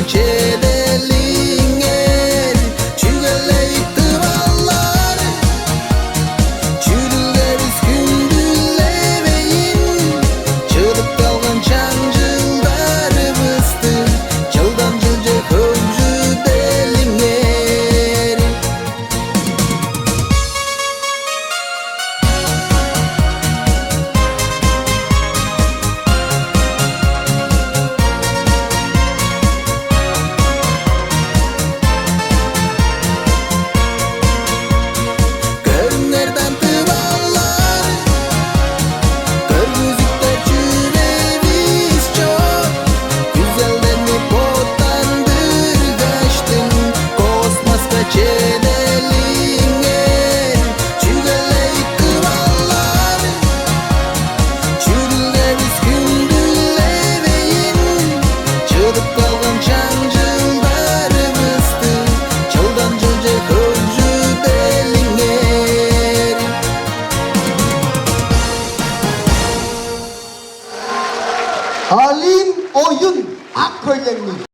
çedelinger çügeleydi ballar çürüleriz gündüleveyin çığlık kalgan çancıldar bıstı çıldan cılca köcü delinger Nereden tıvallar Körgüzükler çüreviz çok Güzellerini potandır kaçtın Kosmaska çedelinger Çügeleyip tıvallar Çürüleriz gündüleveyin Çığlık kalgan çancıldar bıstı Çıldan cılca köcü delinger Halim Oyun Akköy'lerini